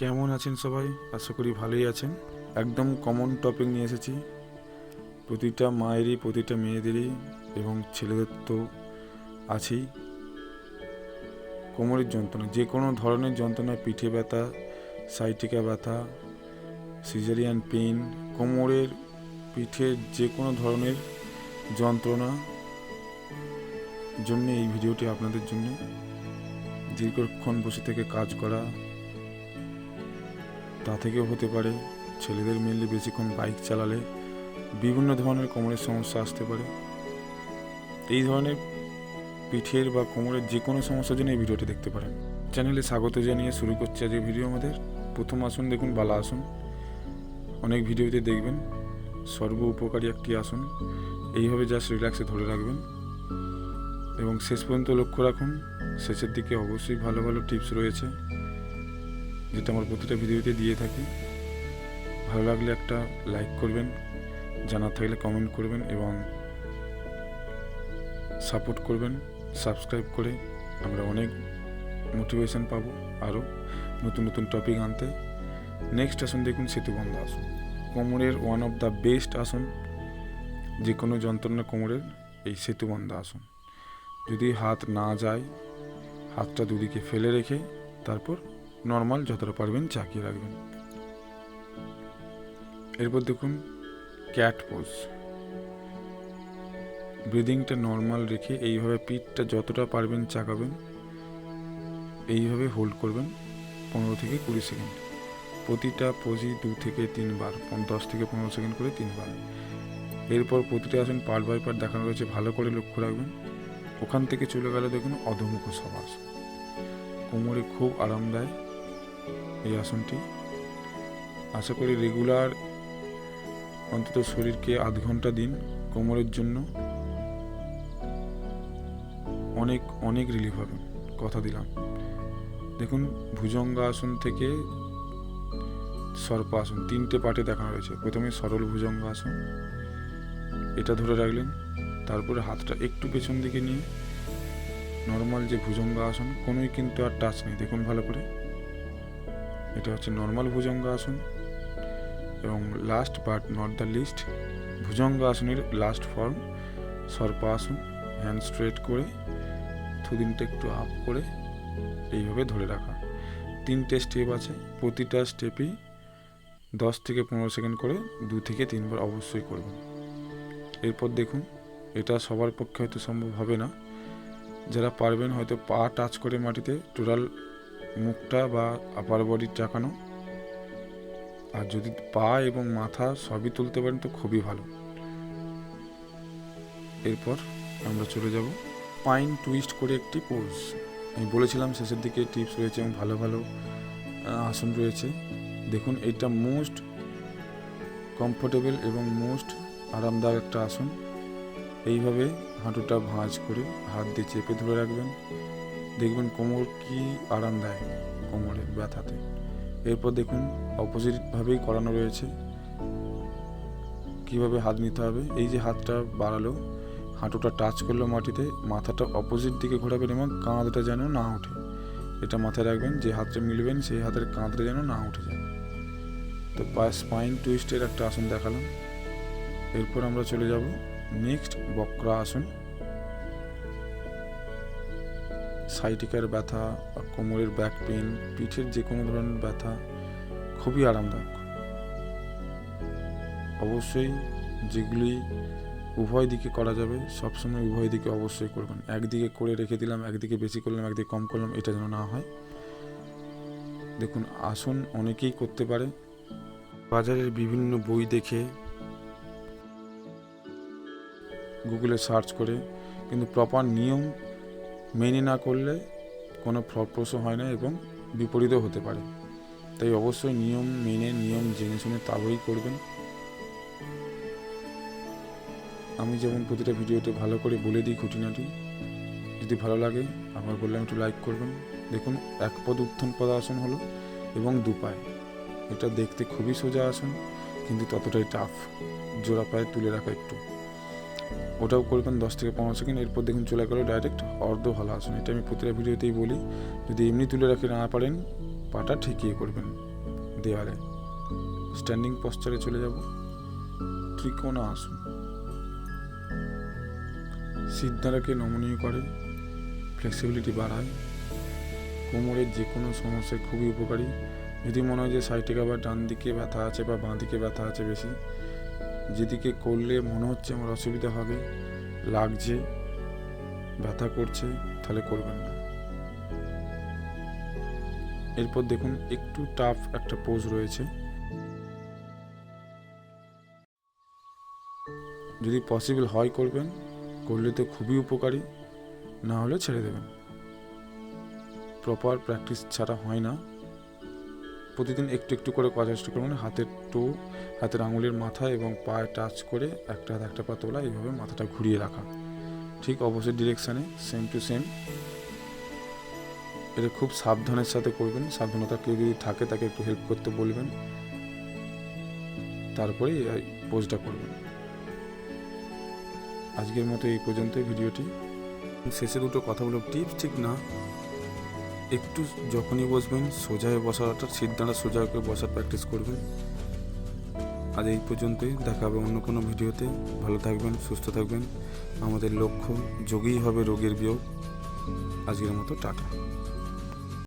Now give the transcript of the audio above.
কেমন আছেন সবাই? আশা করি ভালোই আছেন। একদম কমন টপিক নিয়ে এসেছি। প্রতিটা মায়েরই, প্রতিটা মেয়েদেরই এবং ছেলেদের তো আছেই কোমরের যন্ত্রণা। যে কোনো ধরনের যন্ত্রণা, পিঠে ব্যথা, সাইটিকা ব্যথা, সিজারিয়ান পেইন, কোমরের পিঠের যে কোনো ধরনের যন্ত্রণা জন্য এই ভিডিওটি আপনাদের জন্য। দীর্ঘক্ষণ বসে থেকে কাজ করা, তা থেকেও হতে পারে। ছেলেদের মেনলি বেশিক্ষণ বাইক চালালে বিভিন্ন ধরনের কোমরের সমস্যা আসতে পারে। এই ধরনের পিঠের বা কোমরের যে কোনো সমস্যার জন্য এই ভিডিওটি দেখতে পারেন। চ্যানেলে স্বাগত জানিয়ে শুরু করছে আজকের ভিডিও আমাদের। প্রথম আসন দেখুন, বালা আসন। অনেক ভিডিওতে দেখবেন সর্ব উপকারী একটি আসন। এইভাবে জাস্ট রিল্যাক্সে ধরে রাখবেন এবং শেষ পর্যন্ত লক্ষ্য রাখুন। শেষের দিকে অবশ্যই ভালো ভালো টিপস রয়েছে, যেটা আমার প্রতিটা ভিডিওতে দিয়ে থাকি। ভালো লাগলে একটা লাইক করবেন, জানার থাকলে কমেন্ট করবেন এবং সাপোর্ট করবেন সাবস্ক্রাইব করে। আমরা অনেক মোটিভেশন পাবো আরও নতুন নতুন টপিক আনতে। নেক্সট আসন দেখুন, সেতুবন্ধ আসন। কোমরের ওয়ান অফ দ্য বেস্ট আসন। যে কোনো যন্ত্রণা কোমরের এই সেতুবন্ধ আসন। যদি হাত না যায়, হাতটা দুদিকে ফেলে রেখে তারপর নর্মাল যতটা পারবেন চাকিয়ে রাখবেন। এরপর দেখুন ক্যাট পোজ। ব্রিদিংটা নর্মাল রেখে এইভাবে পিঠটা যতটা পারবেন চাকাবেন, এইভাবে হোল্ড করবেন 15 থেকে 20 সেকেন্ড। প্রতিটা পোজই 2 থেকে 3 বার, 10 থেকে 15 সেকেন্ড করে 3 বার। এরপর প্রতিটা আসন পার্ট বাই পার্ট দেখানো রয়েছে, ভালো করে লক্ষ্য রাখবেন। ওখান থেকে চলে গেলে দেখুন অধোমুখ শবাসন। কোমরে খুব আরাম দেয় এই আসনটি। আশা করি রেগুলার অন্তত শরীরকে আধ ঘন্টা দিন, কোমরের জন্য অনেক অনেক রিলিফ হবে, কথা দিলাম। দেখুন ভুজঙ্গাসন থেকে সর্পাসন, 3টে পার্টে দেখানো রয়েছে। প্রথমে সরল ভুজঙ্গাসন, এটা ধরে রাখলেন। তারপরে হাতটা একটু পেছন দিকে নিয়ে নর্মাল যে ভুজঙ্গাসন, কোনোই কিন্তু আর টাচ নেই, দেখুন ভালো করে। এটা হচ্ছে নর্মাল ভুজঙ্গাসন। এবং last but not the least, ভুজঙ্গাসনের last form Sarpasana. Hand straight করে থুদিনটা একটু আপ করে এইভাবে ধরে রাখা। 3টে স্টেপ আছে, প্রতিটা স্টেপই 10 থেকে 15 সেকেন্ড করে 2 থেকে 3 বার অবশ্যই করবেন। এরপর দেখুন, এটা সবার পক্ষে হয়তো সম্ভব হবে না। যারা পারবেন হয়তো পা টাচ করে মাটিতে টোটাল মুখটা বা আপার বডি চাকানো, আর যদি পা এবং মাথা সবই তুলতে পারেন তো খুবই ভালো। এরপর আমরা চলে যাব পাইন টুইস্ট করে একটি পোজ। আমি বলেছিলাম শেষের দিকে টিপস রয়েছে এবং ভালো ভালো আসন রয়েছে। দেখুন এটা মোস্ট কমফোর্টেবল এবং মোস্ট আরামদায়ক একটা আসন। এইভাবে হাঁটুটা ভাঁজ করে হাত দিয়ে চেপে ধরে রাখবেন, দেখবেন কোমর কি আরাম দেয় কোমরের ব্যথাতে। এরপর দেখুন অপোজিটভাবেই করানো রয়েছে, কিভাবে হাত নিতে হবে। এই যে হাতটা বাড়ালো, হাঁটুটা টাচ করলো মাটিতে, মাথাটা অপোজিট দিকে ঘোরাবেন এবং কাঁধটা যেন না ওঠে, এটা মাথায় রাখবেন। যে হাতটা মিলবেন সেই হাতের কাঁধটা যেন না উঠে যায়। তো স্পাইন টুইস্টের একটা আসন দেখালাম। এরপর আমরা চলে যাব নেক্সট বক্রা আসন। সাইটিকার ব্যথা, কোমরের ব্যাক পেন, পিঠের যে কোনো ধরনের ব্যথা খুবই আরামদায়ক। অবশ্যই যেগুলি উভয় দিকে করা যাবে, সবসময় উভয় দিকে অবশ্যই করবেন। একদিকে করে রেখে দিলাম, একদিকে বেশি করলাম, একদিকে কম করলাম, এটা যেন না হয়। দেখুন আসন অনেকেই করতে পারে, বাজারের বিভিন্ন বই দেখে, গুগলে সার্চ করে, কিন্তু প্রপার নিয়ম মেনে না করলে কোনো ফলপ্রসূ হয় না এবং বিপরীতও হতে পারে। তাই অবশ্যই নিয়ম মেনে, নিয়ম জেনে শুনে তবেই করবেন। আমি যেমন প্রতিটা ভিডিওতে ভালো করে বলে দিই খুঁটিনাটি, যদি ভালো লাগে আবার বললাম একটু লাইক করবেন। দেখুন এক পদ উত্থান পদাসন হলো এবং দুপায়, এটা দেখতে খুবই সোজা আসন কিন্তু ততটাই টাফ। জোড়া পায়ে তুলে রাখা একটু, ওটাও করবেন 10 থেকে 15 সেকেন্ড। এরপর দেখুন চলে গেল ডাইরেক্ট অর্ধ হলাসন। এটা আমি প্রতিটা ভিডিওতেই বলি, যদি এমনি তুলে রাখতে না পারেন পাটা ঠেকিয়ে করবেন, দেওয়ালে। স্ট্যান্ডিং পশ্চারে চলে যাব, ত্রিকোণা আসন। সিদ্ধারাকে নমনীয় করে, ফ্লেক্সিবিলিটি বাড়ায়, কোমরের যে কোনো সমস্যায় খুবই উপকারী। যদি মনে হয় যে সাইডে বা ডান দিকে ব্যথা আছে বা বাঁ দিকে ব্যথা আছে বেশি, যেদিকে করলে মনে হচ্ছে আমার অসুবিধা হবে, লাগছে, ব্যথা করছে, তাহলে করবেন না। এরপর দেখুন একটু টাফ একটা পোজ রয়েছে, যদি পসিবল হয় করবেন, করলে তো খুবই উপকারী, না হলে ছেড়ে দেবেন। প্রপার প্র্যাকটিস ছাড়া হয় না। প্রতিদিন একটু একটু করে করার চেষ্টা করবেন। হাতের আঙুলের মাথা এবং পায়ে টাচ করে একটা হাত একটা পা তোলা, এইভাবে মাথাটা ঘুরিয়ে রাখা, ঠিক অপোজিট ডিরেকশানে, সেম টু সেম। এটা খুব সাবধানের সাথে করবেন। সাবধানতা কেউ যদি থাকে তাকে একটু হেল্প করতে বলবেন, তারপরে এই পোজটা করবেন। আজকের মতো এই পর্যন্তই ভিডিওটি। শেষে দুটো কথা বলব, টিপস ঠিক না, একটু যখনই বসবেন সোজা হয়ে বসার, অর্থাৎ সিদ্ধান্ত সোজা হয়ে বসার প্র্যাকটিস করবেন। আজ এই পর্যন্তই, দেখা হবে অন্য কোনো ভিডিওতে। ভালো থাকবেন, সুস্থ থাকবেন। আমাদের লক্ষ্য যোগেই হবে রোগের বিয়োগ। আজকের মতো টাটা।